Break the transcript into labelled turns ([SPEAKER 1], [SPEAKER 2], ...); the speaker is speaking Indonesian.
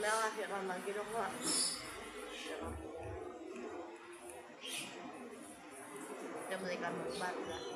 [SPEAKER 1] melahirkan lagi dong Kak. Dia belikan obat lah.